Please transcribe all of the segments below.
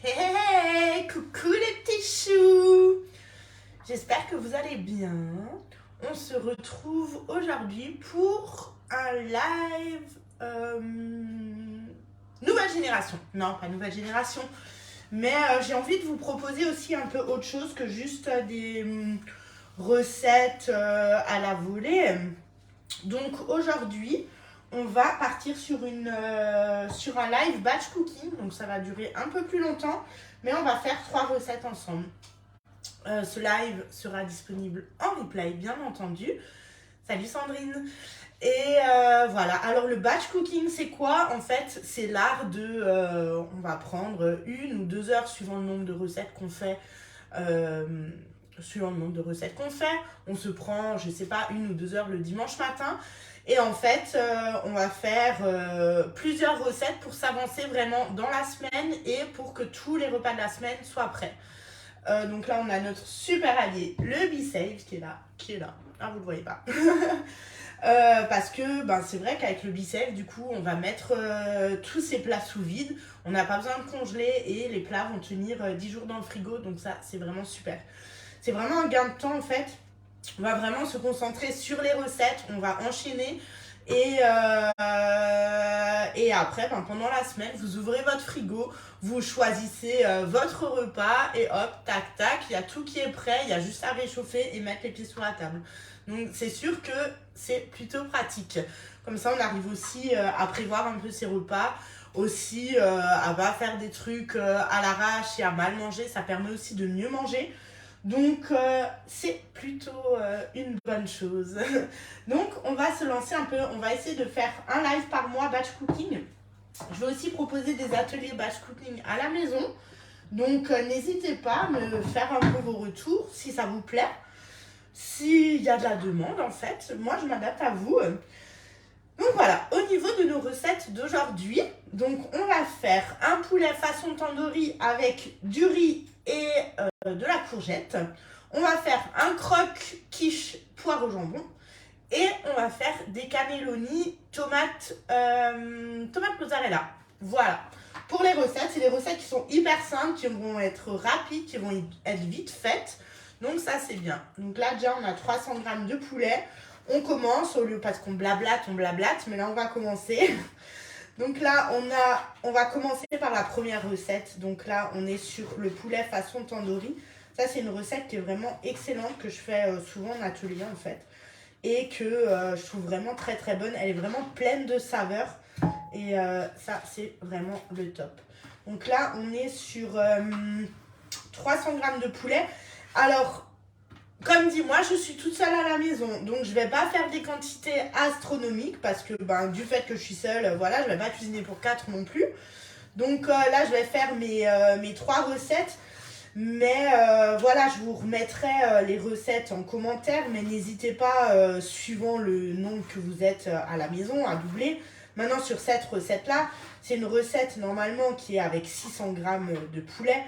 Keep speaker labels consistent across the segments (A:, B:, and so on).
A: Hey, hey, hey, coucou les petits choux. J'espère que vous allez bien. On se retrouve aujourd'hui pour un live nouvelle génération. Non, pas nouvelle génération. Mais j'ai envie de vous proposer aussi un peu autre chose que juste des recettes à la volée. Donc aujourd'hui, on va partir sur un live batch cooking. Donc ça va durer un peu plus longtemps, mais on va faire 3 recettes ensemble. Ce live sera disponible en replay, bien entendu. Salut Sandrine. Et voilà, alors le batch cooking c'est quoi? En fait c'est l'art de, on va prendre 1 ou 2 heures suivant le nombre de recettes qu'on fait. On se prend, je sais pas, 1 ou 2 heures le dimanche matin. Et en fait, on va faire plusieurs recettes pour s'avancer vraiment dans la semaine et pour que tous les repas de la semaine soient prêts. Donc là, on a notre super allié, le B-Save, qui est là. Ah, vous le voyez pas. Parce que c'est vrai qu'avec le B-Save, du coup, on va mettre tous ces plats sous vide. On n'a pas besoin de congeler et les plats vont tenir 10 jours dans le frigo. Donc ça, c'est vraiment super. C'est vraiment un gain de temps en fait. On va vraiment se concentrer sur les recettes. On va enchaîner. Et après, pendant la semaine, vous ouvrez votre frigo, vous choisissez votre repas et hop, tac, tac, il y a tout qui est prêt, il y a juste à réchauffer et mettre les pieds sur la table. Donc c'est sûr que c'est plutôt pratique. Comme ça, on arrive aussi à prévoir un peu ses repas, aussi à pas faire des trucs à l'arrache et à mal manger. Ça permet aussi de mieux manger. Donc c'est plutôt une bonne chose. Donc on va se lancer un peu, on va essayer de faire un live par mois batch cooking. Je vais aussi proposer des ateliers batch cooking à la maison. Donc n'hésitez pas à me faire un peu vos retours si ça vous plaît. S'il y a de la demande en fait, moi je m'adapte à vous. Donc voilà, au niveau de nos recettes d'aujourd'hui, donc on va faire un poulet façon tandoori avec du riz et de la courgette. On va faire un croque quiche poire au jambon. Et on va faire des cannelloni tomate mozzarella. Voilà. Pour les recettes, c'est des recettes qui sont hyper simples, qui vont être rapides, qui vont être vite faites. Donc ça, c'est bien. Donc là, déjà, on a 300 g de poulet. On commence, au lieu parce qu'on blablate, mais là, on va commencer. Donc là, on va commencer par la première recette. Donc là, on est sur le poulet façon tandoori. Ça, c'est une recette qui est vraiment excellente, que je fais souvent en atelier, en fait. Et que je trouve vraiment très très bonne. Elle est vraiment pleine de saveurs. Et ça, c'est vraiment le top. Donc là, on est sur 300 g de poulet. Alors, comme dit, moi, je suis toute seule à la maison. Donc, je vais pas faire des quantités astronomiques. Parce que du fait que je suis seule, voilà, je vais pas cuisiner pour 4 non plus. Donc là, je vais faire mes 3 recettes. Mais voilà, je vous remettrai les recettes en commentaire, mais n'hésitez pas, suivant le nombre que vous êtes à la maison, à doubler. Maintenant, sur cette recette-là, c'est une recette normalement qui est avec 600 g de poulet.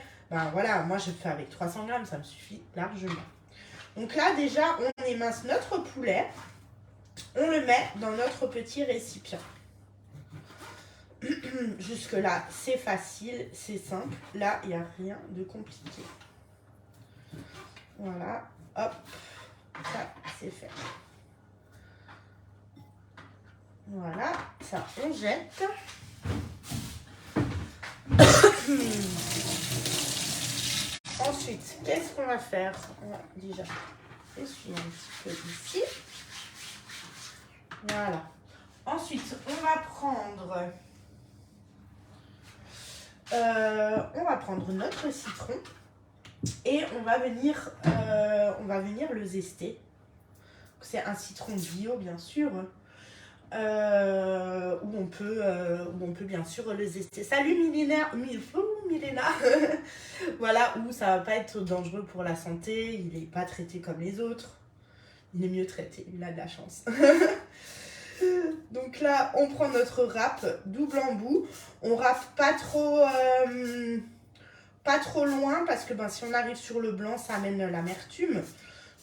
A: Voilà, moi je fais avec 300 g, ça me suffit largement. Donc là, déjà, on émince notre poulet. On le met dans notre petit récipient. Jusque là, c'est facile, c'est simple. Là, il n'y a rien de compliqué. Voilà, hop, ça, c'est fait. Voilà, ça, on jette. Ensuite, qu'est-ce qu'on va faire? On va déjà essuyer un petit peu ici. Voilà. Ensuite, on va prendre notre citron et on va venir le zester. C'est un citron bio bien sûr, où on peut bien sûr le zester. Salut Milena. Voilà, où ça va pas être dangereux pour la santé, il n'est pas traité comme les autres. Il est mieux traité, il a de la chance. Donc là, on prend notre râpe double embout. On râpe pas trop loin parce que si on arrive sur le blanc, ça amène l'amertume.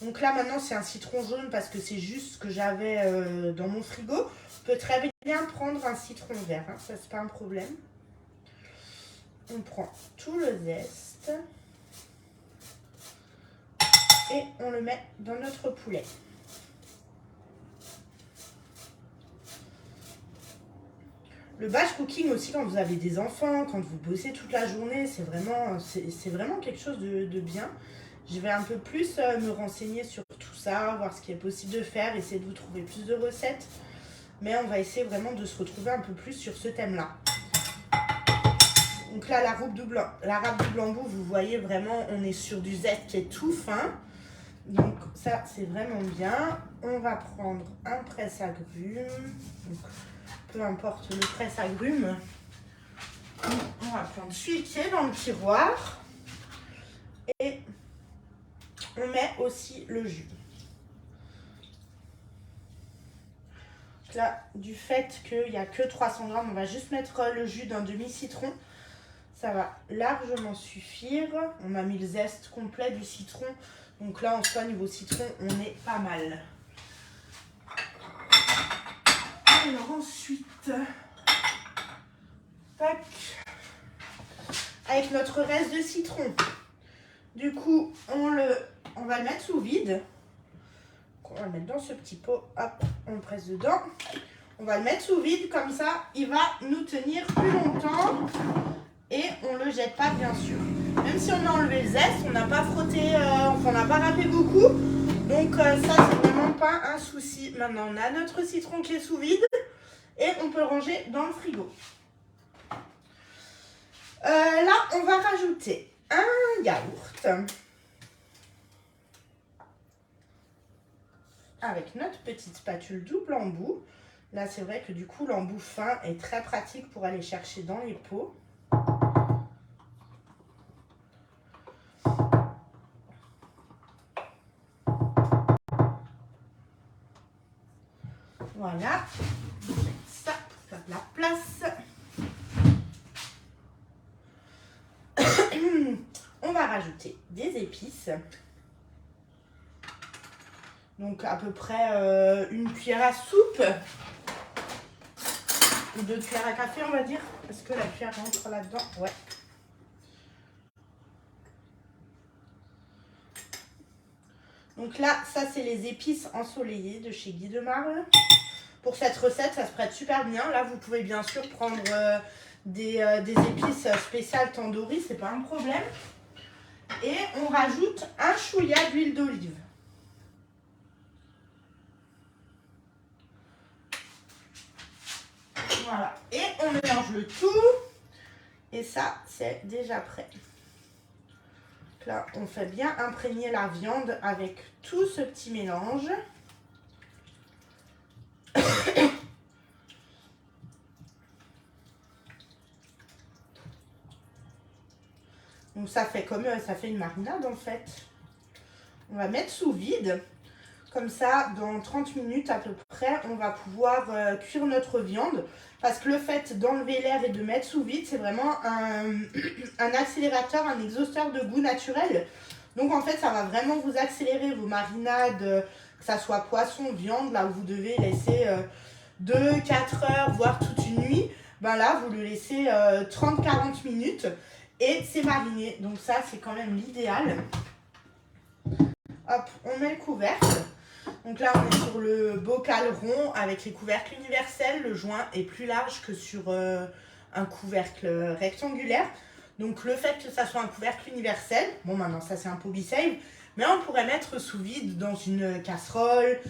A: Donc là, maintenant, c'est un citron jaune parce que c'est juste ce que j'avais dans mon frigo. On peut très bien prendre un citron vert, hein, ça c'est pas un problème. on prend tout le zeste et on le met dans notre poulet. Le batch cooking aussi, quand vous avez des enfants, quand vous bossez toute la journée, c'est vraiment quelque chose de bien. Je vais un peu plus me renseigner sur tout ça, voir ce qui est possible de faire, essayer de vous trouver plus de recettes. Mais on va essayer vraiment de se retrouver un peu plus sur ce thème-là. Donc là, la râpe du bambou, vous voyez vraiment, on est sur du zeste qui est tout fin. Donc ça, c'est vraiment bien. On va prendre un presse-agrumes. Peu importe le presse-agrumes. On va prendre celui qui est dans le tiroir. Et on met aussi le jus. Là, du fait qu'il n'y a que 300 grammes, on va juste mettre le jus d'un demi-citron. Ça va largement suffire. On a mis le zeste complet du citron. Donc là, en soi, niveau citron, on est pas mal. Alors ensuite, tac, avec notre reste de citron, du coup, on va le mettre sous vide. On va le mettre dans ce petit pot, hop, on le presse dedans. On va le mettre sous vide, comme ça, il va nous tenir plus longtemps. Et on ne le jette pas, bien sûr. Même si on a enlevé le zeste, on n'a pas frotté, on n'a pas râpé beaucoup. Donc ça, c'est vraiment pas un souci. Maintenant, on a notre citron qui est sous vide. Et on peut le ranger dans le frigo. Là, on va rajouter un yaourt. Avec notre petite spatule double embout. Là, c'est vrai que du coup, l'embout fin est très pratique pour aller chercher dans les pots. Voilà. Ça, pour faire de la place. On va rajouter des épices. Donc à peu près une cuillère à soupe. Ou 2 cuillères à café, on va dire. Est-ce que la cuillère rentre là-dedans? Ouais. Donc là, ça c'est les épices ensoleillées de chez Guy de Marle. Pour cette recette, ça se prête super bien. Là, vous pouvez bien sûr prendre des épices spéciales tandoori, c'est pas un problème. Et on rajoute un chouïa d'huile d'olive. Voilà. Et on mélange le tout. Et ça, c'est déjà prêt. Donc là, on fait bien imprégner la viande avec tout ce petit mélange. Donc ça fait une marinade en fait. On va mettre sous vide. Comme ça, dans 30 minutes à peu près, on va pouvoir cuire notre viande. Parce que le fait d'enlever l'air et de mettre sous vide, c'est vraiment un accélérateur, un exhausteur de goût naturel. Donc en fait, ça va vraiment vous accélérer vos marinades, que ça soit poisson, viande, là où vous devez laisser 2-4 heures, voire toute une nuit. Ben là, vous le laissez 30-40 minutes et c'est mariné. Donc ça, c'est quand même l'idéal. Hop, on met le couvercle. Donc là, on est sur le bocal rond avec les couvercles universels. Le joint est plus large que sur un couvercle rectangulaire. Donc le fait que ça soit un couvercle universel, bon maintenant ça c'est un pot Be-Save, mais on pourrait mettre sous vide dans une casserole,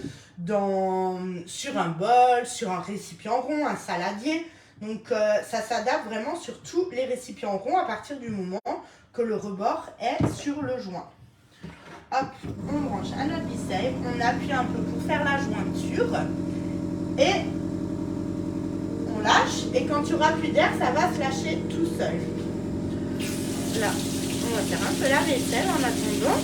A: sur un bol, sur un récipient rond, un saladier. Donc ça s'adapte vraiment sur tous les récipients ronds à partir du moment que le rebord est sur le joint. Hop, on branche à notre Be-Save, on appuie un peu pour faire la jointure et on lâche. Et quand il n'y aura plus d'air, ça va se lâcher tout seul. Là, on va faire un peu la vaisselle en attendant.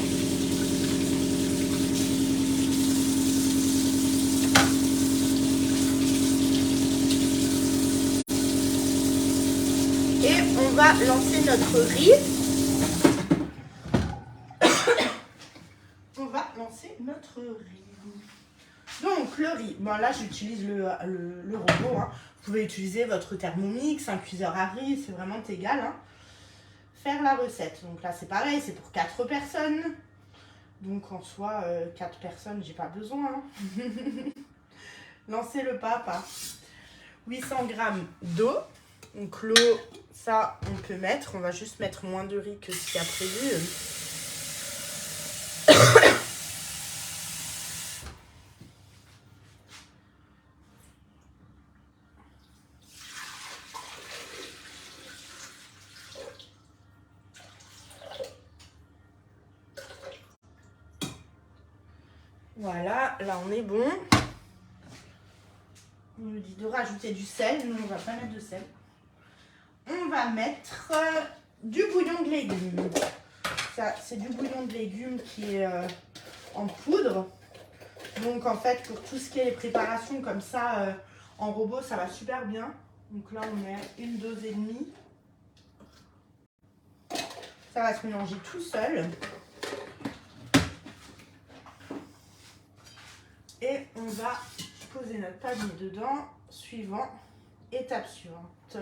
A: Et on va lancer notre riz. On va lancer notre riz. Donc le riz, bon là j'utilise le robot. Hein. Vous pouvez utiliser votre Thermomix, un cuiseur à riz, c'est vraiment égal. Hein. faire la recette. Donc là, c'est pareil, c'est pour 4 personnes. Donc en soi, 4 personnes, j'ai pas besoin. Hein. Lancez le papa. 800 g d'eau. Donc l'eau, ça, on peut mettre. On va juste mettre moins de riz que ce qu'il y a prévu. Voilà, là on est bon. On nous dit de rajouter du sel. Nous, on va pas mettre de sel. On va mettre du bouillon de légumes. Ça, c'est du bouillon de légumes qui est en poudre. Donc, en fait, pour tout ce qui est les préparations comme ça, en robot, ça va super bien. Donc là, on met une dose et demie. Ça va se mélanger tout seul. Et on va poser notre panier dedans. Suivant, étape suivante.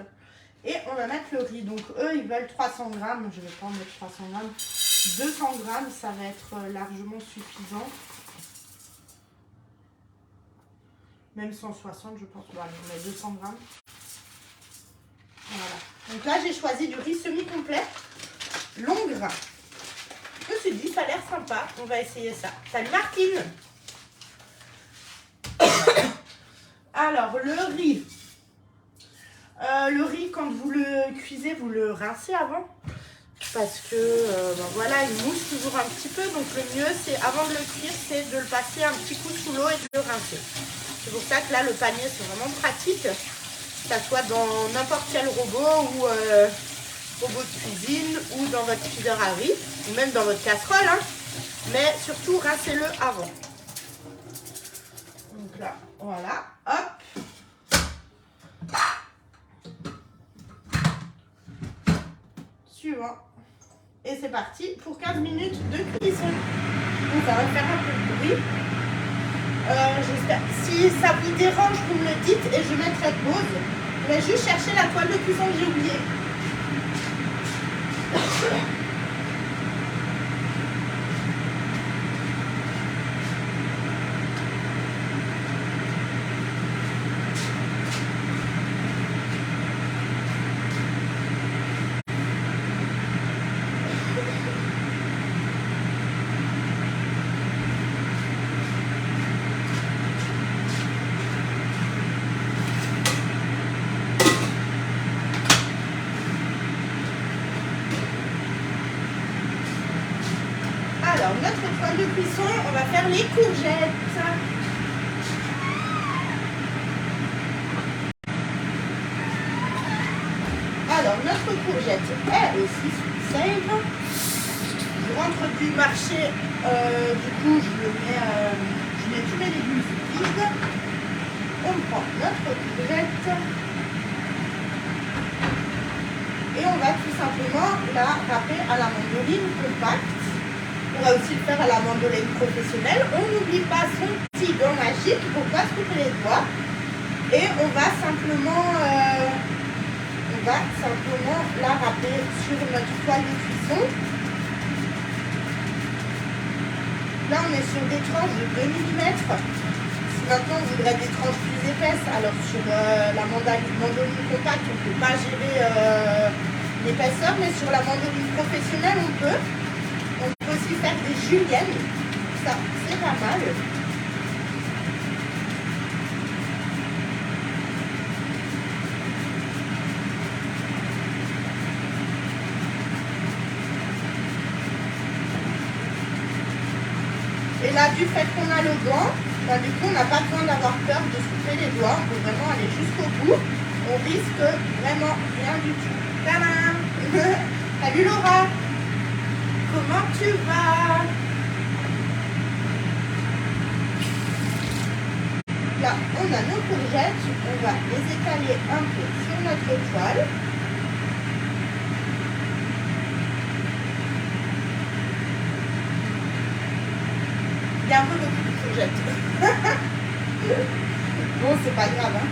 A: Et on va mettre le riz. Donc eux, ils veulent 300 grammes. Je ne vais pas en mettre 300 grammes. 200 grammes, ça va être largement suffisant. Même 160, je pense. Bon, allez, on met 200 grammes. Voilà. Donc là, j'ai choisi du riz semi-complet. Long grain. Je me suis dit, ça a l'air sympa. On va essayer ça. Salut Martine. Alors, le riz. Le riz, quand vous le cuisez, vous le rincez avant. Parce que, ben voilà, il mousse toujours un petit peu. Donc, le mieux, c'est avant de le cuire, c'est de le passer un petit coup sous l'eau et de le rincer. C'est pour ça que là, le panier, c'est vraiment pratique. Que ça soit dans n'importe quel robot ou robot de cuisine ou dans votre cuiseur à riz. Ou même dans votre casserole. Hein. Mais surtout, rincez-le avant. Donc là, voilà. Hop. Suivant. Et c'est parti pour 15 minutes de cuisson. Donc ça va faire un peu de bruit. Si ça vous dérange, vous me le dites et je mettrai pause. Je vais juste chercher la toile de cuisson que j'ai oubliée. Alors, notre toile de cuisson, on va faire les courgettes. Alors, notre courgette est aussi sous save. Je rentre du marché, du coup, je mets tous mes légumes vides. On prend notre courgette et on va tout simplement la râper à la mandoline compacte. On va aussi le faire à la mandoline professionnelle. On n'oublie pas son petit gant magique pour ne pas se couper les doigts. Et on va simplement la râper sur notre toile de cuisson. Là, on est sur des tranches de 2 mm. Si maintenant on voudrait des tranches plus épaisses, alors sur la mandoline compacte, on ne peut pas gérer l'épaisseur, mais sur la mandoline professionnelle, on peut. On peut aussi faire des juliennes. Ça, c'est pas mal. Et là, du fait qu'on a le gant, bah, du coup, on n'a pas besoin d'avoir peur de se couper les doigts. On peut vraiment aller jusqu'au bout. On risque vraiment rien du tout. Tadam. Salut Laura. Comment tu vas? Là, on a nos courgettes. On va les étaler un peu sur notre toile. Il y a un peu beaucoup de courgettes. Bon, c'est pas grave. Hein.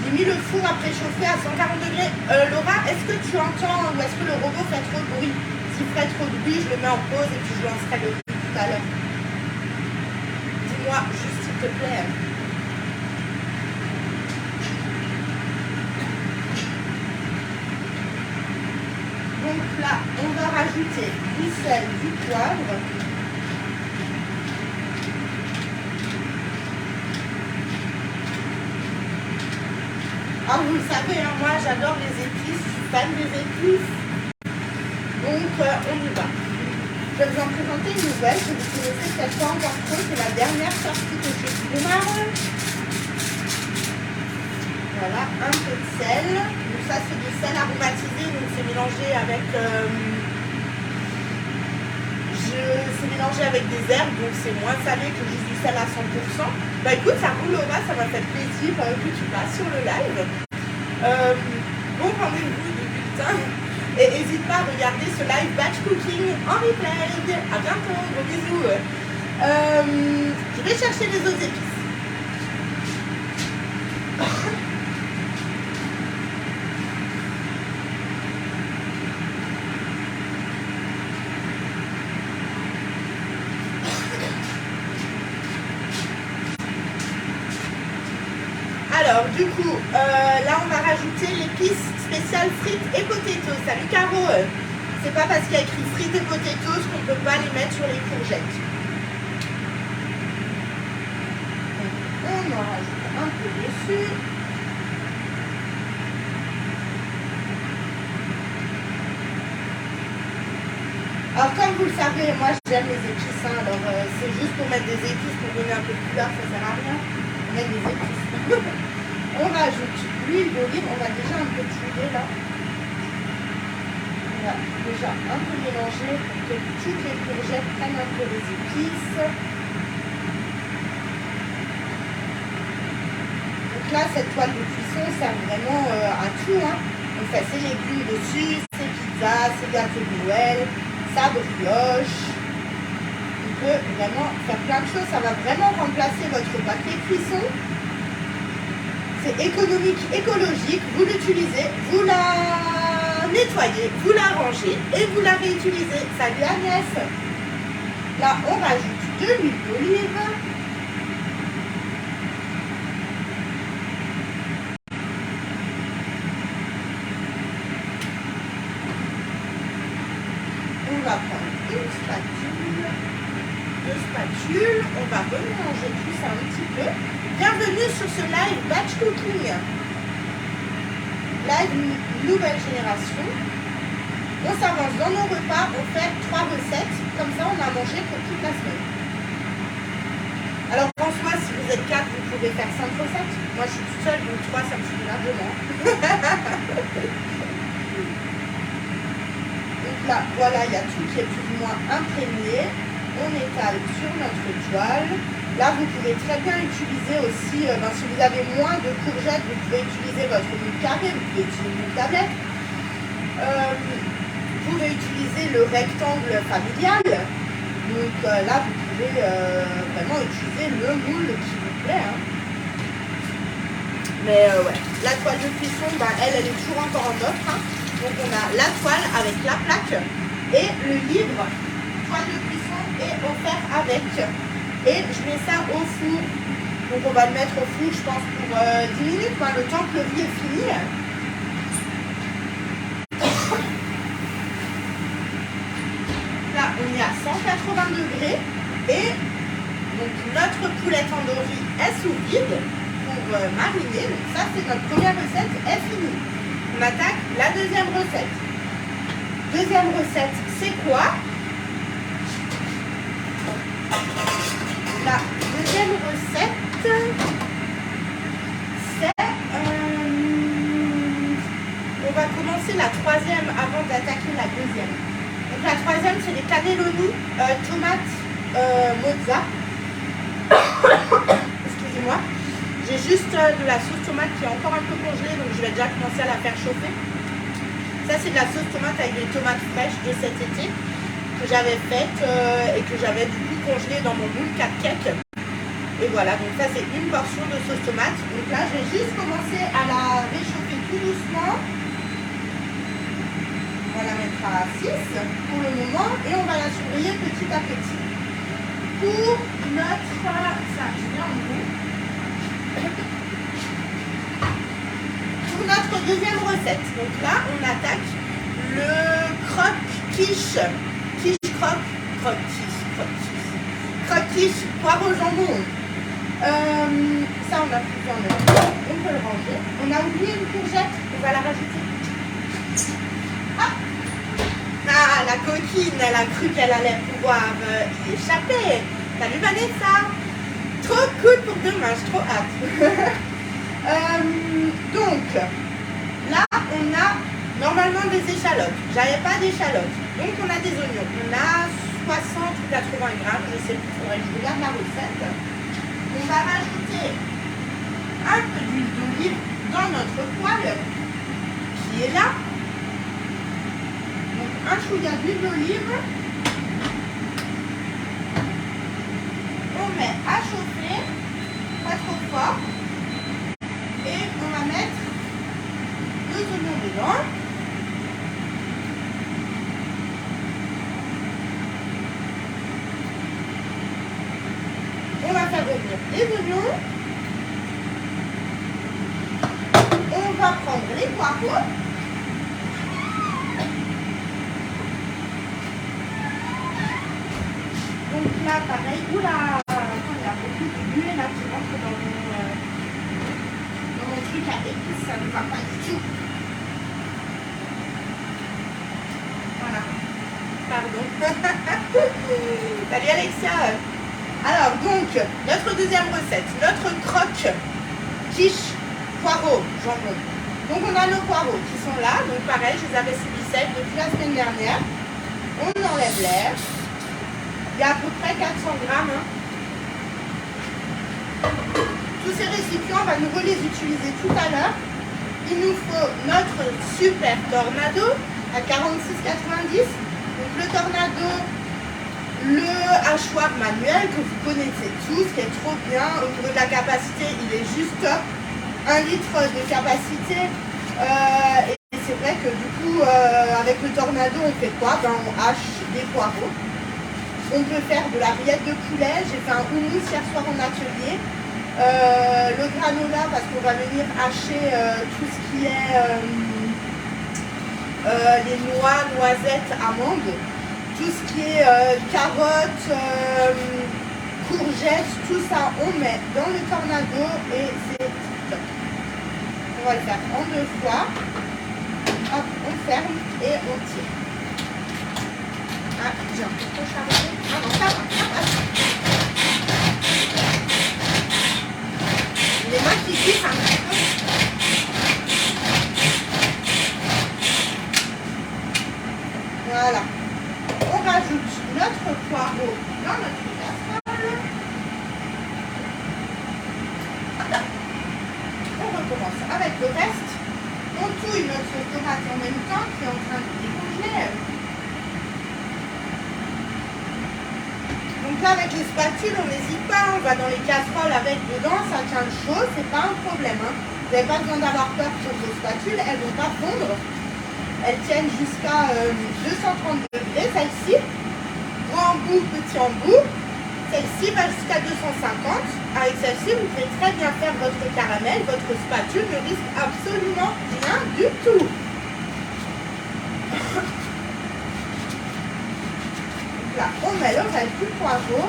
A: J'ai mis le four à préchauffer chauffer à 140 degrés. Laura, est-ce que tu entends ou est-ce que le robot fait trop de bruit? S'il fait trop de bruit, je le mets en pause et puis je lancerai le bruit tout à l'heure. Dis-moi juste s'il te plaît. Donc là, on va rajouter du sel, du poivre. Ah, vous le savez, hein, moi j'adore les épices, je suis fan des épices. Donc on y va. Je vais vous en présenter une nouvelle que vous connaissez peut-être pas encore trop, c'est la dernière sortie que je démarre. Voilà, un peu de sel. Donc ça c'est du sel aromatisé, donc c'est mélangé avec c'est mélangé avec des herbes, donc c'est moins salé que juste du sel à 100%. Bah écoute, ça roule au bas, ça m'a fait plaisir que tu passes sur le live. Bon rendez-vous de bulletin. Et n'hésite pas à regarder ce live batch cooking en replay. À bientôt, gros bisous. Je vais chercher les autres épices. Alors, du coup, là, on va rajouter l'épice spéciale frites et potatoes. Salut Caro. C'est pas parce qu'il y a écrit frites et potatoes qu'on ne peut pas les mettre sur les courgettes. Donc, on en rajoute un peu dessus. Alors, comme vous le savez, moi, j'aime les épices. Hein, alors, c'est juste pour mettre des épices pour donner un peu de couleur, ça sert à rien. On met des épices. On rajoute l'huile d'olive, on va déjà un peu tuer là. On va déjà un peu mélanger pour que toutes les courgettes prennent un peu les épices. Donc là, cette toile de cuisson sert vraiment à tout. Hein. On fait ses légumes dessus, ses pizzas, ses gâteaux de Noël, sa brioche. On peut vraiment faire plein de choses. Ça va vraiment remplacer votre papier cuisson. C'est économique, écologique, vous l'utilisez, vous la nettoyez, vous la rangez et vous la réutilisez. Salut Agnès. Là, on rajoute de l'huile d'olive. On va prendre une spatule, deux spatules, on va remélanger tout ça un petit peu. Bienvenue sur ce live batch cooking, live nouvelle génération. On s'avance dans nos repas, on fait 3 recettes, comme ça on a mangé pour toute la semaine. Alors en soi, si vous êtes 4, vous pouvez faire 5 recettes. Moi je suis toute seule, donc 3 ça me suffit largement. Donc là, voilà, il y a tout qui est plus ou moins imprégné. On étale sur notre toile. Là, vous pouvez très bien utiliser aussi, si vous avez moins de courgettes, vous pouvez utiliser votre moule carré, vous pouvez utiliser une moule tablette. Vous pouvez utiliser le rectangle familial. Donc là, vous pouvez vraiment utiliser le moule qui vous plaît. Hein. Mais ouais, la toile de cuisson, elle est toujours encore en offre. Hein. Donc on a la toile avec la plaque et le livre toile de cuisson est offert avec. Et je mets ça au four. Donc on va le mettre au four, je pense, pour 10 minutes, le temps que le riz est fini. Là, on est à 180 degrés. Et donc notre poulette tandoori est sous vide pour mariner. Donc ça, c'est notre première recette, est finie. On attaque la deuxième recette. Deuxième recette, c'est quoi? La deuxième recette, c'est... on va commencer la troisième avant d'attaquer la deuxième. Donc la troisième, c'est les cannelloni, tomates, mozza. Excusez-moi. J'ai juste de la sauce tomate qui est encore un peu congelée, donc je vais déjà commencer à la faire chauffer. Ça, c'est de la sauce tomate avec des tomates fraîches de cet été que j'avais faite et que j'avais du coup congelée dans mon moule cupcake. Et voilà, donc ça c'est une portion de sauce tomate. Donc là, je vais juste commencer à la réchauffer tout doucement. On va la mettre à 6 pour le moment et on va la surveiller petit à petit. Pour notre... Ça, je viens en haut. Pour notre deuxième recette. Donc là, on attaque le croque-quiche. Croque-quiche, poire au jambon. Ça, on a plus besoin de... On peut le ranger. On a oublié une courgette. On va la rajouter. Ah, la coquine, elle a cru qu'elle allait pouvoir y échapper. Salut Vanessa. Trop cool pour demain, j'ai trop hâte. Donc, là, on a normalement des échalotes. J'avais pas d'échalotes. Donc, on a des oignons. On a 60 ou 80 grammes, je sais plus, il faudrait que je regarde la recette. On va rajouter un peu d'huile d'olive dans notre poêle qui est là. Donc, un chouïa d'huile d'olive. On met à chauffer, pas trop fort. Et on va mettre 2 oignons dedans. On va faire revenir les oignons. On va prendre les poireaux. Donc là, pareil. Oula, il y a beaucoup de buée là qui rentre dans mon truc à épices, ça ne va pas du tout. Voilà. Pardon. Salut Alexia. Alors donc, notre deuxième recette, notre croque quiche poireau jambon. Donc on a nos poireaux qui sont là, donc pareil, je les avais sous depuis la semaine dernière. On enlève l'air. Il y a à peu près 400 grammes. Hein. Tous ces récipients, on va nouveau les utiliser tout à l'heure. Il nous faut notre super tornado à 46,90. Donc le tornado, le hachoir manuel que vous connaissez tous, qui est trop bien. Au niveau de la capacité, il est juste 1 litre de capacité. Et c'est vrai que du coup, avec le tornado, on fait quoi? Ben, on hache des poireaux. On peut faire de la rillette de poulet. J'ai fait un houmous hier soir en atelier. Le granola, parce qu'on va venir hacher tout ce qui est les noix, noisettes, amandes. Tout ce qui est carottes, courgettes, tout ça, on met dans le tornado et c'est top. On va le faire en 2 fois. Hop, on ferme et on tire. Ah, j'ai un peu trop chargé. Ah non, ça va, ça passe. Les mains qui glissent un petit peu. Voilà. On rajoute notre poireau dans notre casserole. On recommence avec le reste. On touille notre tomate en même temps qui est en train de décongeler. Donc là, avec les spatules, on n'hésite pas. On va dans les casseroles avec dedans, ça tient chaud, c'est pas un problème. Hein. Vous n'avez pas besoin d'avoir peur pour vos spatules, elles ne vont pas fondre. Elles tiennent jusqu'à 230 degrés, celle-ci. Grand embout, petit embout. Celle-ci va jusqu'à 250. Avec celle-ci, vous pouvez très bien faire votre caramel. Votre spatule ne risque absolument rien du tout. Donc là, on met le reste du poireau.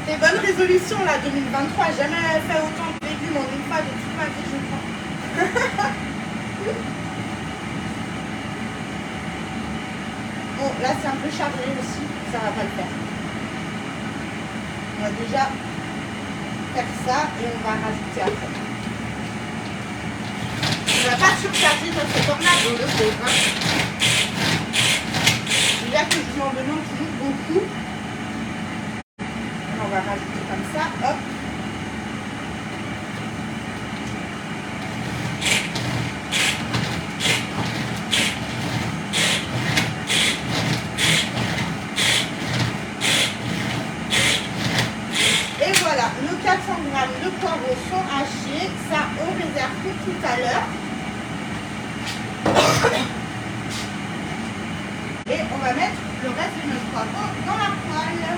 A: Des bonnes résolutions là, 2023. Jamais fait autant de légumes en une fois de toute ma vie, je crois. Bon, là c'est un peu chargé aussi, ça va pas le faire. On va déjà faire ça et on va rajouter après. On va pas surcharger notre tornado, le pauvre. Hein. Déjà que je vous en demande toujours beaucoup. On va rajouter comme ça, hop. Et voilà, nos 400 g de poireaux poireaux dans la poêle.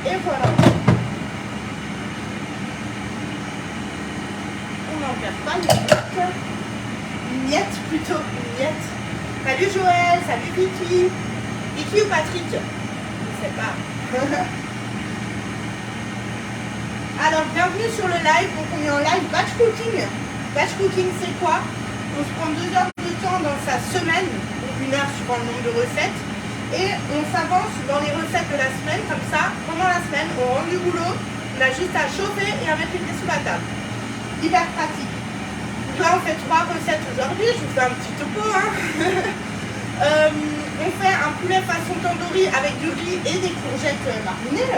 A: Et voilà. On n'en perd pas les miettes plutôt. Miettes. Salut Joël, salut Vicky. Vicky ou Patrick? Je ne sais pas. Alors, bienvenue sur le live. Donc, on est en live batch cooking. Batch cooking, c'est quoi? On se prend 2 heures de temps dans sa semaine, ou 1 heure suivant le nombre de recettes. Et on s'avance dans les recettes de la semaine, comme ça, pendant la semaine, on rentre du boulot, on a juste à chauffer et à mettre les pieds sous la table. Hyper pratique. Donc là, on fait 3 recettes aujourd'hui, je vous fais un petit topo. Hein. On fait un poulet façon tandoori avec du riz et des courgettes marinées.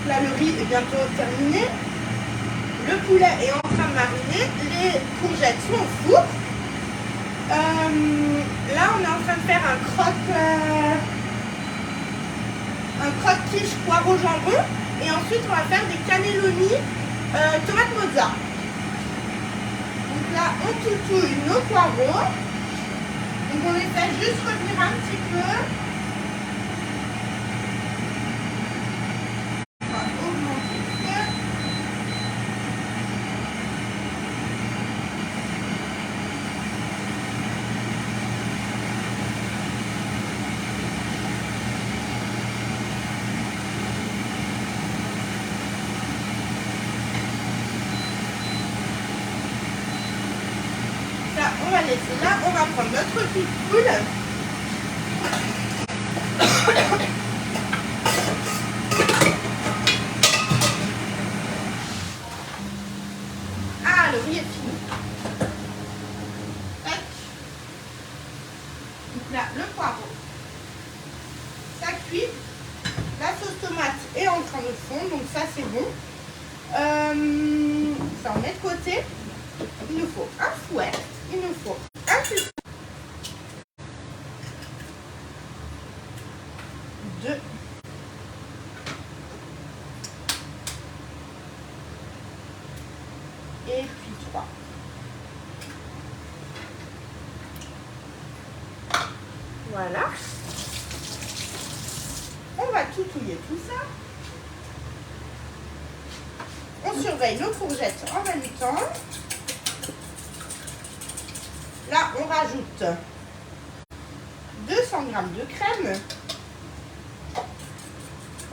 A: Là, le riz est bientôt terminé. Le poulet est en train de mariner, les courgettes sont au four. Là, on est en train de faire un croque-quiche poireau jambon et ensuite on va faire des cannelloni tomate mozza. Donc là on toutouille nos poireaux, donc on les fait juste revenir un petit peu. On va augmenter le feu. On va laisser là, on va prendre notre petite poule. Ah, le riz est fini. Tac. Donc là, le poireau. Ça cuit. La sauce tomate est en train de fondre, donc ça c'est bon. Ça on met de côté. Il nous faut un fouet. Il nous faut un cuisson. 2. Et puis 3. Voilà. On va toutouiller tout ça. On surveille nos courgettes en même temps. Là, on rajoute 200 g de crème.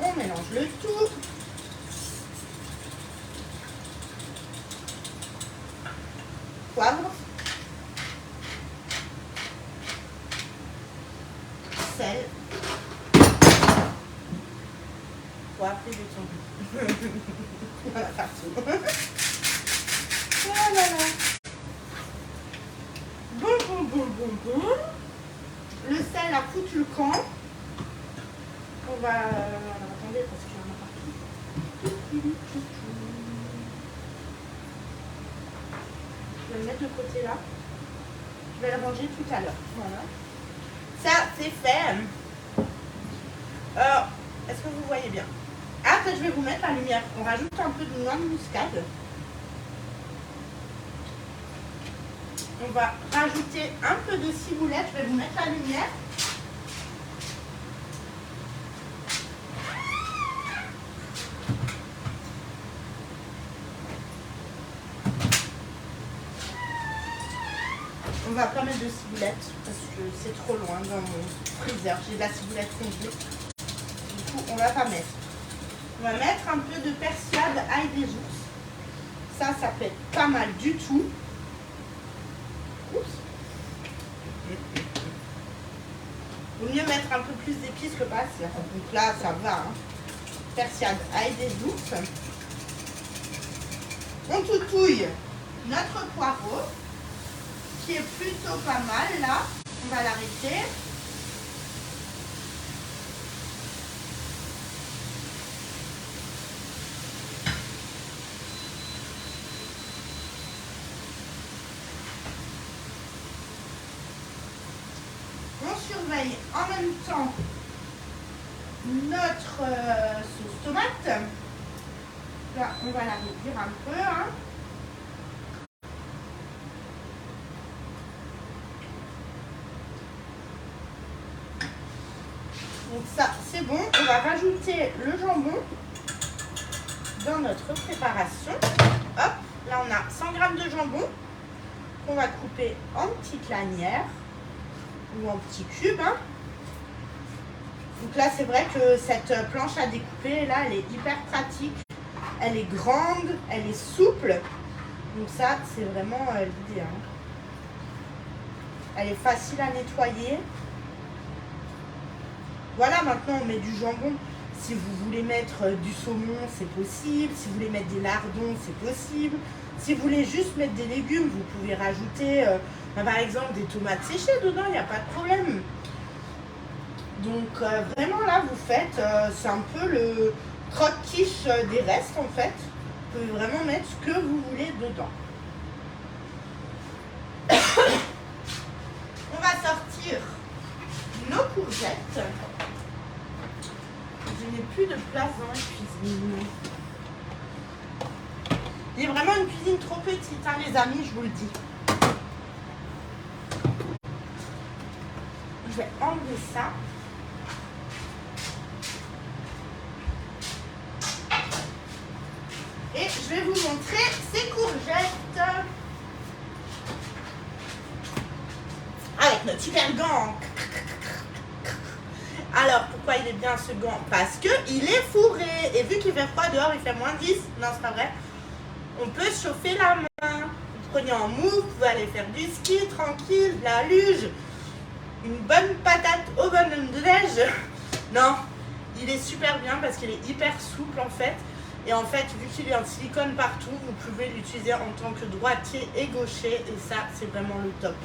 A: On mélange le tout. Poivre. Sel. Poivre et du thon. Voilà, partout. Voilà. Bon. Le sel a foutu le camp. On va... Alors, attendez, parce qu'il y en a partout. Je vais le mettre de côté là. Je vais le ranger tout à l'heure. Voilà. Ça, c'est fait. Est-ce que vous voyez bien? Ah, peut-être je vais vous mettre la lumière. On rajoute un peu de noix de muscade. On va rajouter un peu de ciboulette. Je vais vous mettre la lumière. On va pas mettre de ciboulette parce que c'est trop loin dans mon freezer. J'ai de la ciboulette congelée. Du coup, on va pas mettre. On va mettre un peu de persillade ail des ours. Ça peut être pas mal du tout. Oups. Vaut mieux mettre un peu plus d'épices que pas. Donc là, ça va. Hein. Persillade ail des ours. On toutouille notre poireau, qui est plutôt pas mal là. On va l'arrêter. surveille en même temps notre sauce tomate. Là, on va la réduire un peu. Hein. Donc ça, c'est bon. On va rajouter le jambon dans notre préparation. Hop, là on a 100 g de jambon qu'on va couper en petites lanières ou en petits cubes. Hein. Donc là, c'est vrai que cette planche à découper, là, elle est hyper pratique. Elle est grande, elle est souple. Donc ça, c'est vraiment l'idée. Hein. Elle est facile à nettoyer. Voilà, maintenant on met du jambon. Si vous voulez mettre du saumon, c'est possible. Si vous voulez mettre des lardons, c'est possible. Si vous voulez juste mettre des légumes, vous pouvez rajouter par exemple des tomates séchées dedans, il n'y a pas de problème. Donc vraiment là, vous faites, c'est un peu le croque-quiche des restes en fait. Vous pouvez vraiment mettre ce que vous voulez dedans. On va sortir nos courgettes. Je n'ai plus de place dans la cuisine. Il est vraiment une cuisine trop petite, hein, les amis, je vous le dis. Je vais enlever ça. Et je vais vous montrer ces courgettes. Avec notre super gant. Alors, pourquoi il est bien ce gant? Parce qu'il est fourré. Et vu qu'il fait froid dehors, il fait moins 10. Non, c'est pas vrai. On peut chauffer la main. Vous prenez en mou, vous pouvez aller faire du ski tranquille, de la luge. Une bonne patate au bonhomme de neige. Non, il est super bien parce qu'il est hyper souple en fait. Et en fait, vu qu'il est en silicone partout, vous pouvez l'utiliser en tant que droitier et gaucher. Et ça, c'est vraiment le top.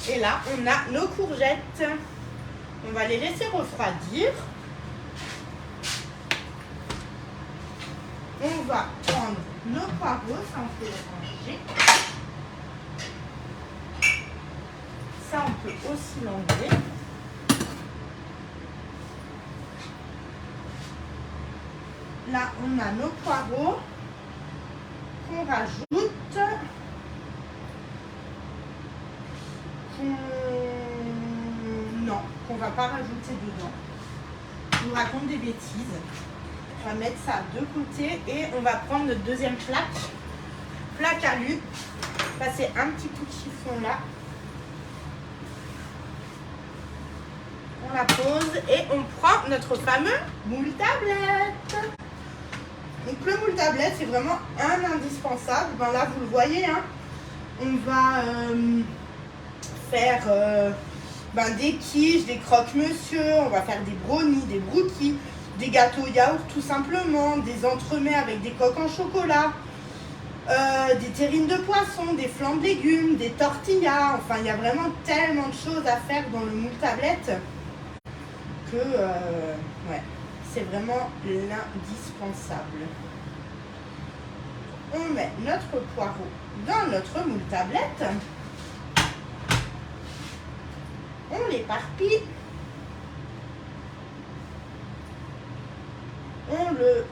A: Et là, on a nos courgettes. On va les laisser refroidir. On va prendre nos poireaux, ça on peut les ranger. Ça, on peut aussi l'enlever. Là, on a nos poireaux qu'on rajoute. Non, qu'on ne va pas rajouter dedans. Je vous raconte des bêtises. On va mettre ça de côté et on va prendre notre deuxième plaque à lu. Passer un petit coup de chiffon là. On la pose et on prend notre fameux moule tablette. Donc le moule tablette, c'est vraiment un indispensable. Ben là, vous le voyez, hein. On va faire des quiches, des croque-monsieur, on va faire des brownies, des brookies, des gâteaux yaourt tout simplement, des entremets avec des coques en chocolat, des terrines de poisson, des flancs de légumes, des tortillas. Enfin, il y a vraiment tellement de choses à faire dans le moule tablette que ouais, c'est vraiment l'indispensable. On met notre poireau dans notre moule tablette. On l'éparpille. On le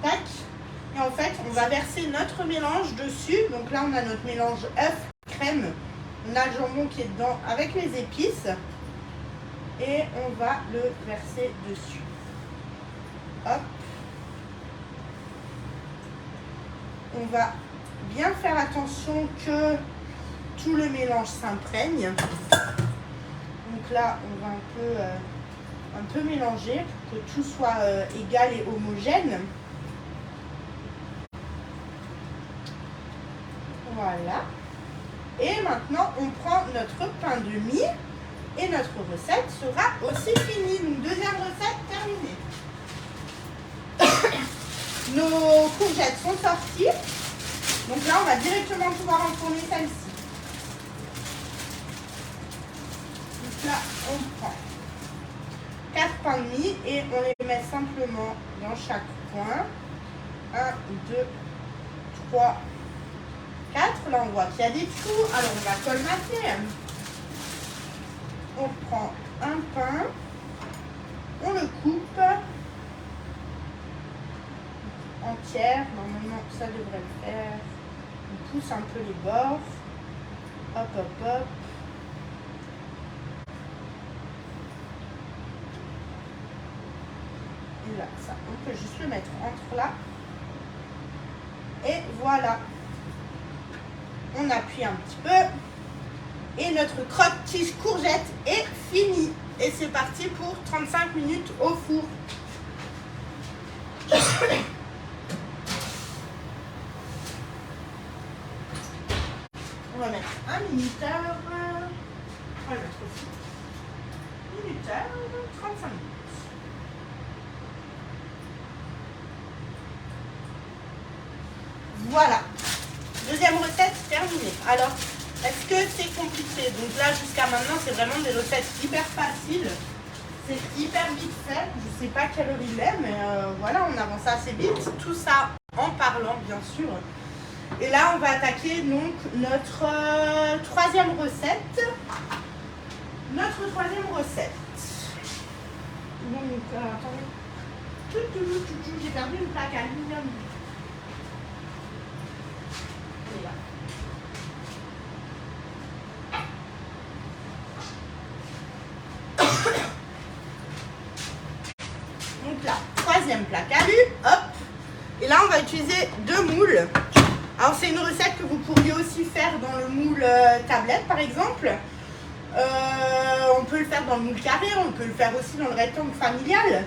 A: tac. Et en fait, on va verser notre mélange dessus. Donc là, on a notre mélange œuf, crème. On a le jambon qui est dedans avec les épices. Et on va le verser dessus. Hop. On va bien faire attention que tout le mélange s'imprègne. Donc là, on va un peu mélanger pour que tout soit égal et homogène. Voilà. Et maintenant, on prend notre pain de mie et notre recette sera aussi finie. Donc, deuxième recette terminée. Nos courgettes sont sorties. Donc là, on va directement pouvoir enfourner celle-ci. Donc là, on prend 4 pains de mie et on les met simplement dans chaque coin. 1, 2, 3, 4. Là, on voit qu'il y a des trous. Alors, on va colmater. On prend un pain. On le coupe en tiers. Normalement, ça devrait le faire. On pousse un peu les bords. Hop, hop, hop. Et là, ça, on peut juste le mettre entre là. Et voilà. On appuie un petit peu. Et notre croque-tige courgette est fini. Et c'est parti pour 35 minutes au four. On va mettre un minuteur. On va le mettre aussi. Minuteur, 35 minutes. Voilà. Deuxième recette terminée. Alors, est-ce que c'est compliqué? Donc là, jusqu'à maintenant, c'est vraiment des recettes hyper faciles. C'est hyper vite fait. Je ne sais pas quelle heure il est, mais voilà, on avance assez vite. Tout ça en parlant, bien sûr. Et là, on va attaquer donc notre troisième recette. Notre troisième recette. Donc, attendez. J'ai perdu une plaque aluminium. Et là. Donc là, troisième plaque alu, hop. Et là, on va utiliser 2 moules. Alors, c'est une recette que vous pourriez aussi faire dans le moule tablette, par exemple. On peut le faire dans le moule carré, on peut le faire aussi dans le rectangle familial.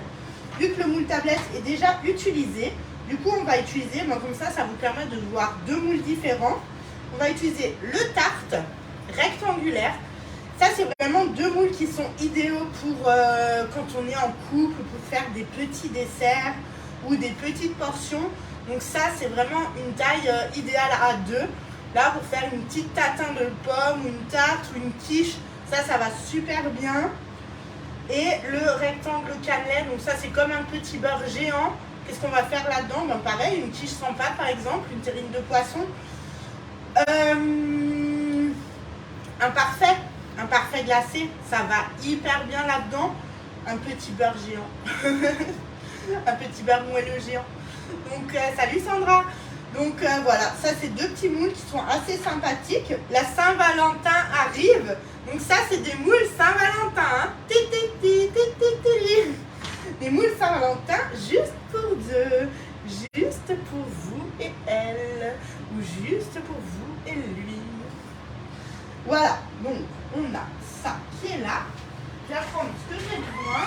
A: Vu que le moule tablette est déjà utilisé, du coup, on va utiliser, comme ça vous permet de voir 2 moules différents. On va utiliser le tarte rectangulaire. Ça, c'est vraiment 2 moules qui sont idéaux pour quand on est en couple, pour faire des petits desserts ou des petites portions. Donc ça, c'est vraiment une taille idéale à 2. Là, pour faire une petite tatin de pomme, une tarte ou une quiche, ça va super bien. Et le rectangle cannelé, donc ça, c'est comme un petit beurre géant. Qu'est-ce qu'on va faire là-dedans? Pareil, une quiche sans pâte, par exemple, une terrine de poisson. Un parfait glacé, ça va hyper bien là-dedans. Un petit beurre géant. Un petit beurre moelleux géant. Donc, salut Sandra. Donc, voilà, ça c'est 2 petits moules qui sont assez sympathiques. La Saint-Valentin arrive. Donc, ça, c'est des moules Saint-Valentin. Hein. Des moules Saint-Valentin juste pour 2. Juste pour vous et elle. Ou juste pour vous et lui. Voilà, donc on a ça qui est là. Je vais prendre ce que j'ai besoin.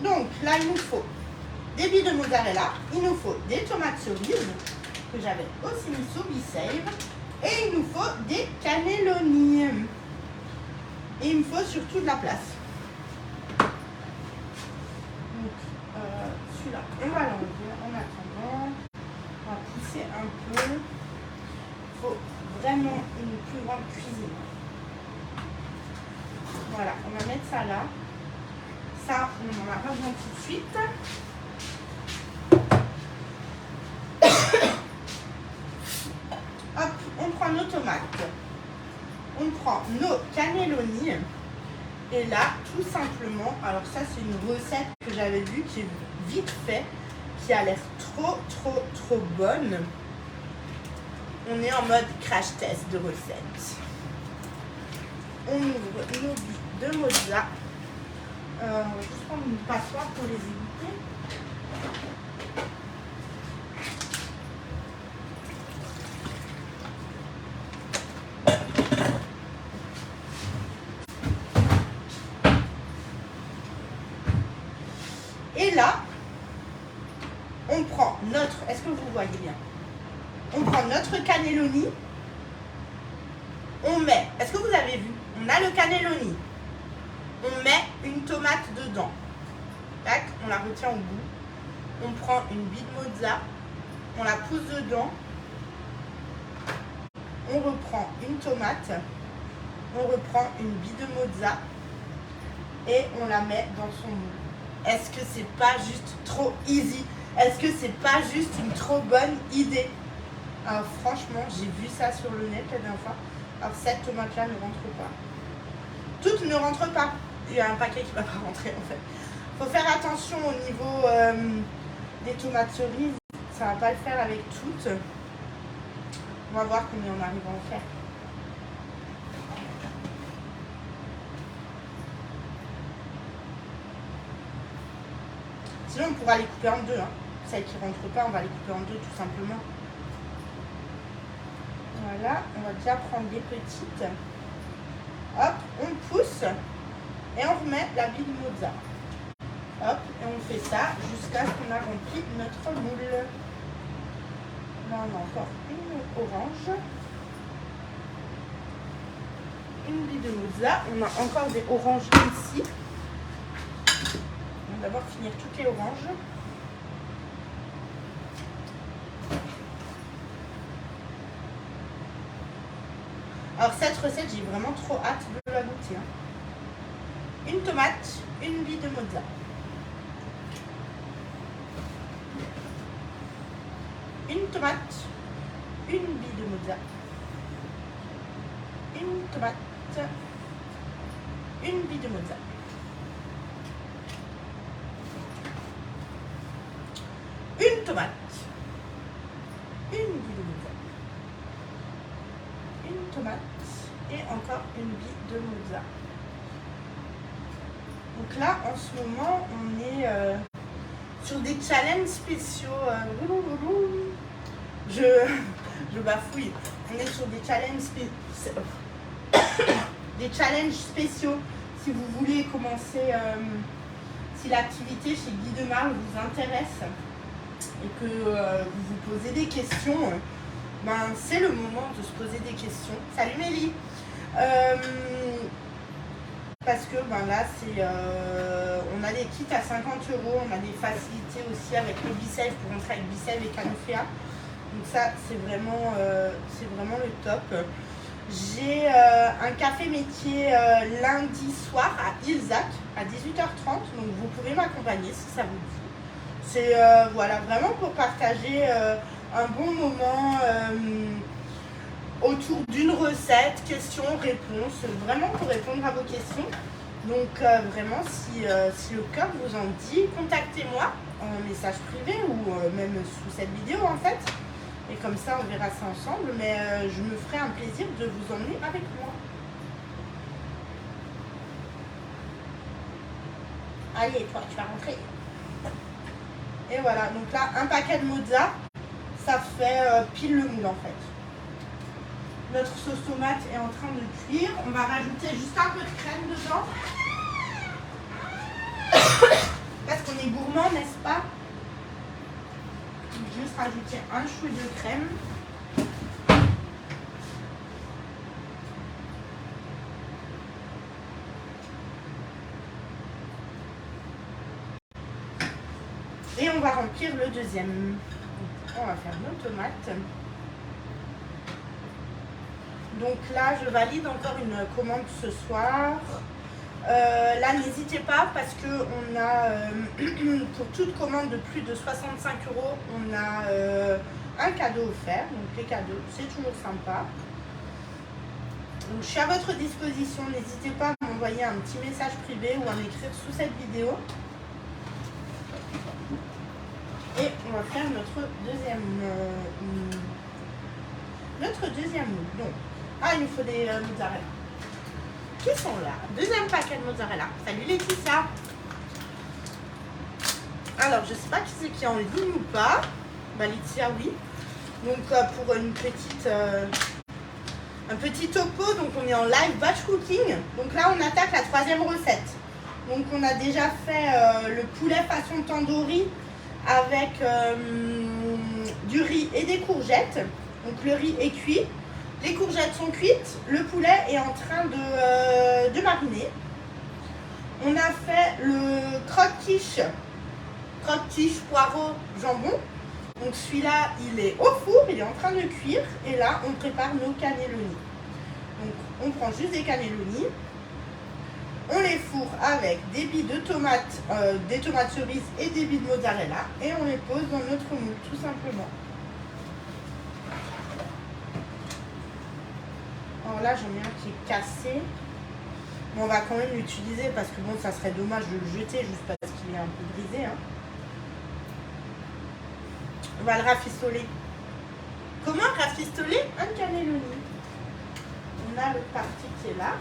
A: Donc là, il nous faut des billes de mozzarella, il nous faut des tomates cerises, que j'avais aussi mis sous Be-Save, et il nous faut des cannelloni. Et il me faut surtout de la place. Donc, celui-là, on va l'enlever en attendant. On va pousser un peu. Il faut vraiment une plus grande cuisine. Voilà, on va mettre ça là. Ça, on n'en a pas besoin tout de suite. Hop, on prend nos tomates. On prend nos cannelloni. Et là, tout simplement, alors ça c'est une recette que j'avais vue qui est vite fait, qui a l'air trop bonne. On est en mode crash test de recette. On ouvre nos billes de mozza. On va juste prendre une passoire pour les éviter. Et là, on prend notre, est-ce que vous voyez bien? On prend notre cannelloni. On met, est-ce que vous avez vu? On a le cannelloni. On met tomate dedans. Tac, on la retient au bout. On prend une bille de mozza, on la pousse dedans. On reprend une tomate, on reprend une bille de mozza et on la met dans son moule. Est-ce que c'est pas juste trop easy? Est-ce que c'est pas juste une trop bonne idée? Alors franchement, j'ai vu ça sur le net la dernière fois. Alors cette tomate-là ne rentre pas. Toutes ne rentrent pas. Il y a un paquet qui ne va pas rentrer en fait. Faut faire attention au niveau des tomates cerises. Ça va pas le faire avec toutes. On va voir combien on arrive à en faire. Sinon, on pourra les couper en deux. Hein. Celles qui ne rentrent pas, on va les couper en deux tout simplement. Voilà, on va déjà prendre des petites. Hop, on pousse et on remet la bille de mozza. Hop, et on fait ça jusqu'à ce qu'on a rempli notre moule. Là, on a encore une orange. Une bille de mozza. On a encore des oranges ici. On va d'abord finir toutes les oranges. Alors cette recette, j'ai vraiment trop hâte de la goûter. Hein. Une tomate, une bille de mozza. Une tomate, une bille de mozza. Une tomate, une bille de mozza. Une tomate, une bille de mozza. Une tomate et encore une bille de mozza. Donc là, en ce moment, on est sur des challenges spéciaux. Je bafouille. On est sur des challenges spéciaux. Si vous voulez commencer, si l'activité chez Guy Demar vous intéresse et que vous vous posez des questions, ben, c'est le moment de se poser des questions. Salut Mélie. Parce que ben là, on a des kits à 50 €, on a des facilités aussi avec le Bicev pour rentrer avec Bicev et Canofea. Donc ça, c'est vraiment le top. J'ai un café métier lundi soir à Ilzac à 18h30, donc vous pouvez m'accompagner si ça vous dit. C'est voilà, vraiment pour partager un bon moment autour d'une recette, questions-réponses, vraiment pour répondre à vos questions. Donc vraiment, si le cœur vous en dit, contactez-moi en message privé ou même sous cette vidéo en fait. Et comme ça, on verra ça ensemble. Mais je me ferai un plaisir de vous emmener avec moi. Allez, toi, tu vas rentrer. Et voilà, donc là, un paquet de mozza, ça fait pile le moule en fait. Notre sauce tomate est en train de cuire. On va rajouter juste un peu de crème dedans. Parce qu'on est gourmand, n'est-ce pas? Juste rajouter un chouï de crème. Et on va remplir le deuxième. On va faire nos tomates. Donc là, je valide encore une commande ce soir. Là, n'hésitez pas parce que on a, pour toute commande de plus de 65 €, on a un cadeau offert. Donc les cadeaux, c'est toujours sympa. Donc je suis à votre disposition. N'hésitez pas à m'envoyer un petit message privé ou à m'écrire sous cette vidéo. Et on va faire notre deuxième moule. Donc, il nous faut des mozzarella. Qui sont là? Deuxième paquet de mozzarella. Salut Laetitia. Alors, je sais pas qui c'est qui est en ligne ou pas. Bah, Laetitia, oui. Donc, pour une petite, un petit topo, donc on est en live batch cooking. Donc là, on attaque la troisième recette. Donc, on a déjà fait le poulet façon tandoori avec du riz et des courgettes. Donc, le riz est cuit. Les courgettes sont cuites, le poulet est en train de mariner. On On a fait le croque-quiche poireau jambon. Donc celui-là, il est au four, il est en train de cuire. Et là, on prépare nos cannelloni. Donc on prend juste des cannelloni. On les fourre avec des billes de tomates, des tomates cerises et des billes de mozzarella. Et on les pose dans notre moule, tout simplement. Alors là, j'en ai un qui est cassé. Mais on va quand même l'utiliser parce que bon, ça serait dommage de le jeter juste parce qu'il est un peu brisé. Hein. On va le rafistoler. Comment rafistoler un cannelloni? On a l'autre partie qui est là.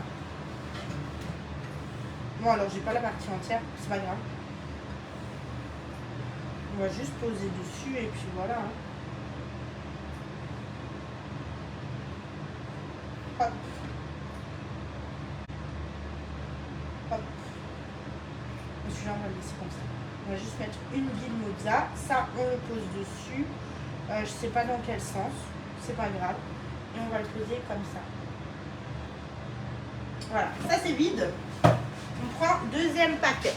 A: Bon, alors j'ai pas la partie entière, c'est pas grave. On va juste poser dessus et puis voilà. Hein. Hop. Hop. Celui-là, on va le laisser comme ça. On va juste mettre une bille mozza. Ça, on le pose dessus. Je sais pas dans quel sens. C'est pas grave. Et on va le poser comme ça. Voilà. Ça, c'est vide. On prend deuxième paquet.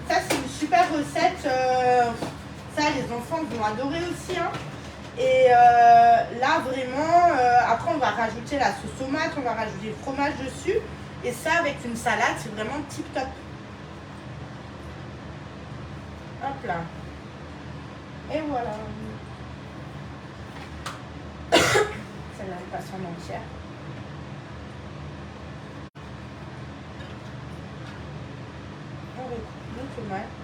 A: Ça, c'est une super recette. Ça, les enfants vont adorer aussi. Hein. Et là, vraiment, après, on va rajouter la sauce tomate, on va rajouter le fromage dessus. Et ça, avec une salade, c'est vraiment tip top. Hop là. Et voilà. Celle-là, elle passe en entière. On recoupe nos tomates.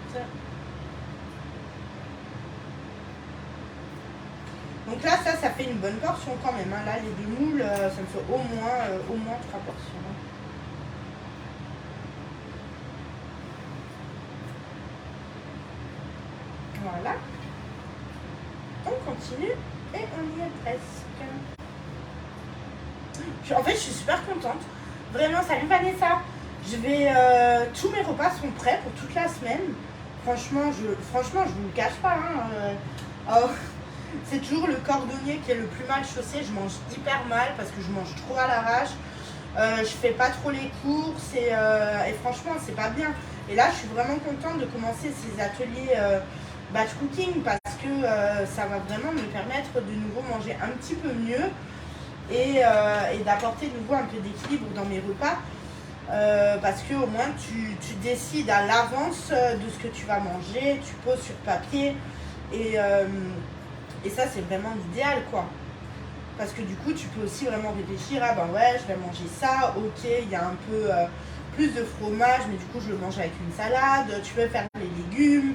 A: Donc là, ça fait une bonne portion quand même. Hein. Là, les deux moules, ça me fait au moins 3 portions. Hein. Voilà. On continue et on y est presque. En fait, je suis super contente. Vraiment, salut Vanessa. Tous mes repas sont prêts pour toute la semaine. Franchement, je vous le cache pas. Hein. C'est toujours le cordonnier qui est le plus mal chaussé. Je mange hyper mal parce que je mange trop à l'arrache. Je fais pas trop les courses et franchement, c'est pas bien. Et là, je suis vraiment contente de commencer ces ateliers batch cooking parce que ça va vraiment me permettre de nouveau manger un petit peu mieux et d'apporter de nouveau un peu d'équilibre dans mes repas. Parce que au moins tu décides à l'avance de ce que tu vas manger, tu poses sur papier et ça c'est vraiment l'idéal quoi. Parce que du coup tu peux aussi vraiment réfléchir, ah ben ouais je vais manger ça, ok il y a un peu plus de fromage mais du coup je le mange avec une salade, tu peux faire les légumes,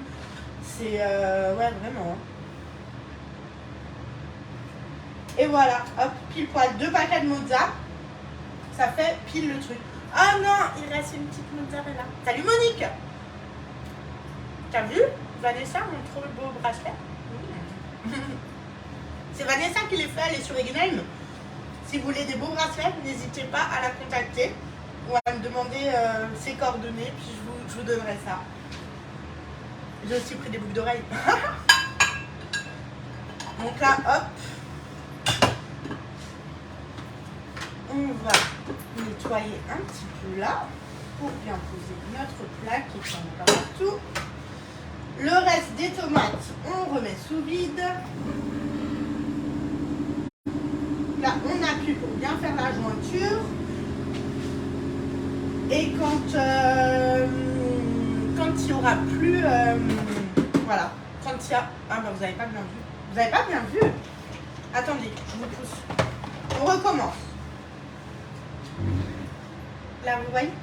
A: c'est ouais vraiment. Et voilà, hop, pile poil 2 paquets de mozza, ça fait pile le truc. Ah non, il reste une petite mozzarella. Salut Monique. T'as vu Vanessa, mon trop beau bracelet. C'est Vanessa qui les fait, elle est sur Igname. Si vous voulez des beaux bracelets, n'hésitez pas à la contacter ou à me demander ses coordonnées, puis je vous donnerai ça. J'ai aussi pris des boucles d'oreilles. Donc là, hop. On va nettoyer un petit peu là pour bien poser notre plat qui prend pas partout. Le reste des tomates, on remet sous vide. Là, on appuie pour bien faire la jointure. Et quand il n'y aura plus... voilà. Quand il y a... Ah bah vous n'avez pas bien vu. Vous n'avez pas bien vu? Attendez, je vous pousse. On recommence. Là, vous voyez?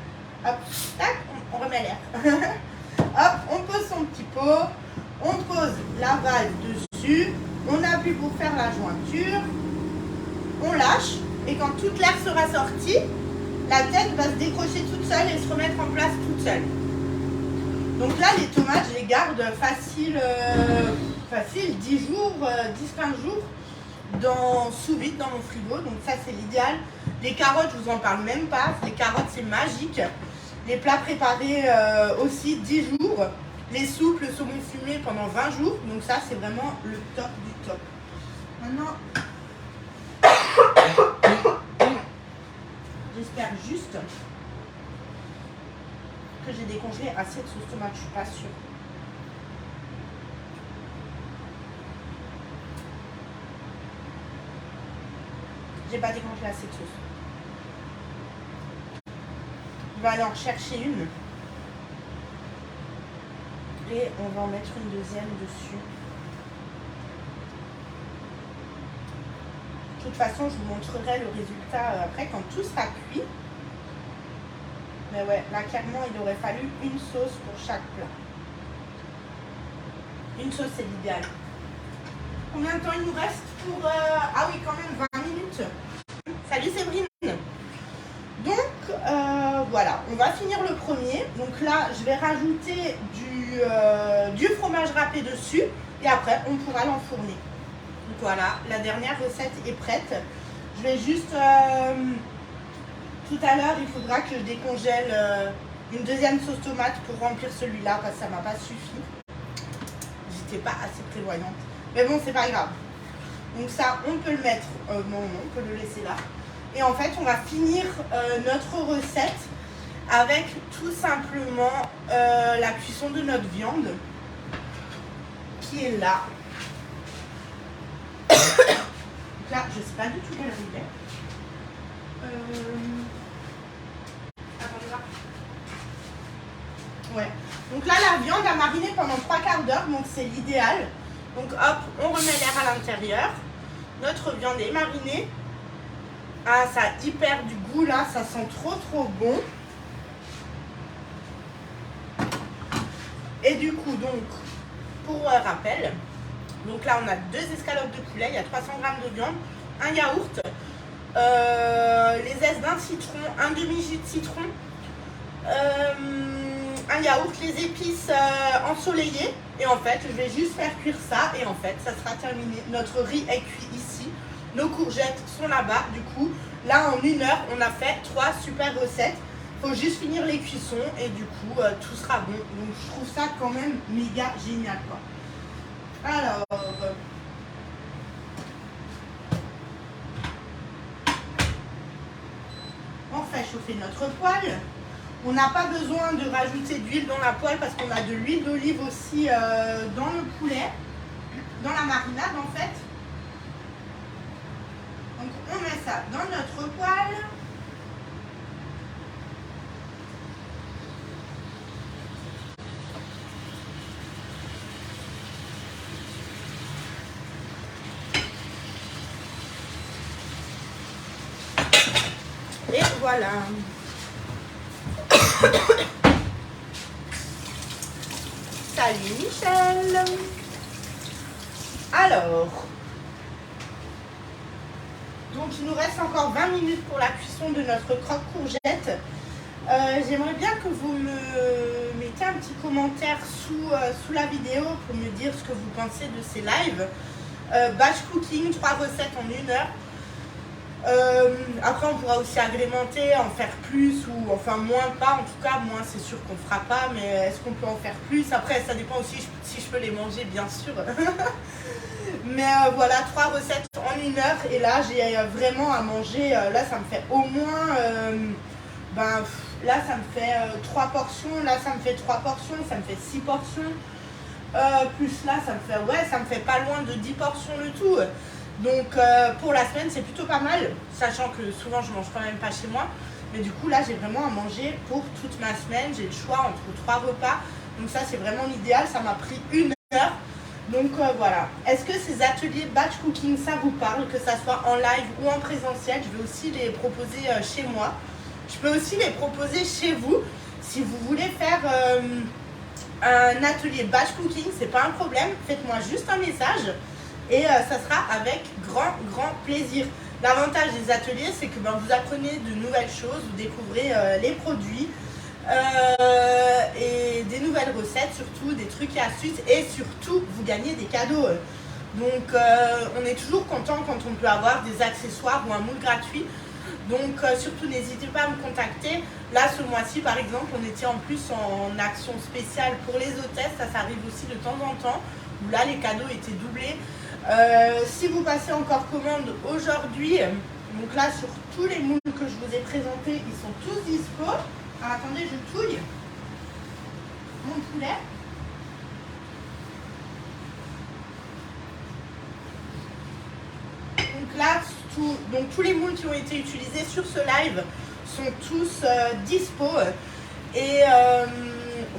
A: Hop, tac, on remet l'air. Hop, on pose son petit pot. On pose la valve dessus. On appuie pour faire la jointure. On lâche. Et quand toute l'air sera sortie, la tête va se décrocher toute seule et se remettre en place toute seule. Donc là, les tomates, je les garde facile 10 jours, 10-15 jours sous vide dans mon frigo. Donc ça, c'est l'idéal. Les carottes, je vous en parle même pas. Les carottes, c'est magique. Les plats préparés aussi 10 jours. Les soupes, le saumon fumé pendant 20 jours. Donc ça, c'est vraiment le top du top. Maintenant, J'espère juste que j'ai décongelé assez de sauce tomate, je suis pas sûre. J'ai pas décongelé assez de sauce. On va aller en chercher une. Et on va en mettre une deuxième dessus. De toute façon, je vous montrerai le résultat après quand tout sera cuit. Mais ouais, là clairement, il aurait fallu une sauce pour chaque plat. Une sauce, c'est l'idéal. Combien de temps il nous reste pour... Ah oui, quand même 20 minutes. Salut Séverine. Donc, voilà, on va finir le premier. Donc là, je vais rajouter du fromage râpé dessus. Et après, on pourra l'enfourner. Donc voilà, la dernière recette est prête. Je vais juste... tout à l'heure, il faudra que je décongèle une deuxième sauce tomate pour remplir celui-là parce que ça m'a pas suffi. J'étais pas assez prévoyante. Mais bon, c'est pas grave. Donc ça, on peut le mettre... non, on peut le laisser là. Et en fait, on va finir notre recette avec tout simplement la cuisson de notre viande qui est là. Donc là, je sais pas du tout quelle heure il est. Attendez là. Ouais. Donc là, la viande a mariné pendant 3/4 d'heure, donc c'est l'idéal. Donc hop, on remet l'air à l'intérieur. Notre viande est marinée. Ah, ça a hyper du goût là, ça sent trop bon. Et du coup, donc, pour rappel, donc là on a 2 escalopes de poulet, il y a 300 g de viande, un yaourt, les zestes d'un citron, un demi-jus de citron, un yaourt, les épices ensoleillées. Et en fait, je vais juste faire cuire ça et en fait, ça sera terminé. Notre riz est cuit ici. Nos courgettes sont là-bas. Du coup, là, en 1 heure, on a fait 3 super recettes. Il faut juste finir les cuissons et du coup, tout sera bon. Donc, je trouve ça quand même méga génial, quoi. Alors... on fait chauffer notre poêle. On n'a pas besoin de rajouter d'huile dans la poêle parce qu'on a de l'huile d'olive aussi dans le poulet, dans la marinade en fait. Donc on met ça dans notre poêle. Et voilà. Salut Michel. Alors, donc il nous reste encore 20 minutes pour la cuisson de notre croque-courgette. J'aimerais bien que vous me mettiez un petit commentaire sous la vidéo pour me dire ce que vous pensez de ces lives. Batch cooking, 3 recettes en 1 heure. Après on pourra aussi agrémenter, en faire plus ou enfin moins pas, en tout cas moins c'est sûr qu'on fera pas, mais est-ce qu'on peut en faire plus? Après ça dépend aussi si je peux les manger bien sûr. Mais voilà, 3 recettes en 1 heure et là j'ai vraiment à manger, là ça me fait au moins, là ça me fait 3 portions, là ça me fait 3 portions, ça me fait 6 portions, plus là ça me fait pas loin de 10 portions le tout. Donc pour la semaine c'est plutôt pas mal, sachant que souvent je mange quand même pas chez moi. Mais du coup là j'ai vraiment à manger pour toute ma semaine, j'ai le choix entre 3 repas. Donc ça c'est vraiment l'idéal, ça m'a pris 1 heure. Donc voilà, est-ce que ces ateliers batch cooking ça vous parle, que ça soit en live ou en présentiel? Je vais aussi les proposer chez moi. Je peux aussi les proposer chez vous. Si vous voulez faire un atelier batch cooking, c'est pas un problème, faites-moi juste un message. Et ça sera avec grand plaisir. L'avantage des ateliers, c'est que vous apprenez de nouvelles choses, vous découvrez les produits et des nouvelles recettes, surtout des trucs et astuces, et surtout vous gagnez des cadeaux. Donc on est toujours content quand on peut avoir des accessoires ou un moule gratuit. Donc surtout n'hésitez pas à me contacter. Là ce mois-ci par exemple on était en plus en action spéciale pour les hôtesses, ça arrive aussi de temps en temps, où là les cadeaux étaient doublés. Si vous passez encore commande aujourd'hui, Donc là, sur tous les moules que je vous ai présentés, ils sont tous dispo. Alors, attendez, je touille mon poulet. Donc là, tous les moules qui ont été utilisés sur ce live sont tous dispo. Et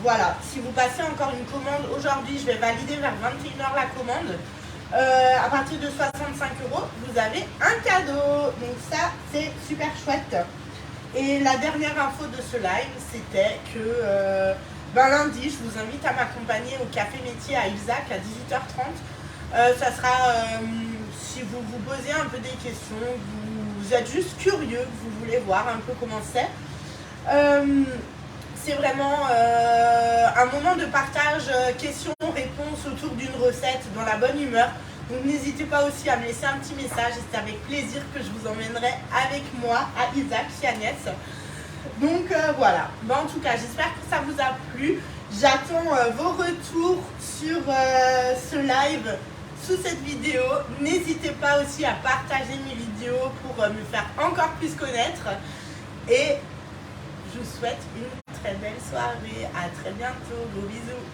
A: voilà, si vous passez encore une commande aujourd'hui, je vais valider vers 21 h la commande. À partir de 65 €, vous avez un cadeau. Donc ça, c'est super chouette. Et la dernière info de ce live, c'était que lundi, je vous invite à m'accompagner au Café Métier à Ilzac à 18 h 30. Ça sera, si vous vous posez un peu des questions, vous êtes juste curieux, vous voulez voir un peu comment c'est. C'est vraiment un moment de partage, questions-réponses autour d'une recette dans la bonne humeur. Donc n'hésitez pas aussi à me laisser un petit message et c'est avec plaisir que je vous emmènerai avec moi à Ilzac chez Agnès. Donc voilà, en tout cas j'espère que ça vous a plu. J'attends vos retours sur ce live sous cette vidéo. N'hésitez pas aussi à partager mes vidéos pour me faire encore plus connaître. Et je vous souhaite une très belle soirée. À très bientôt. Gros bisous.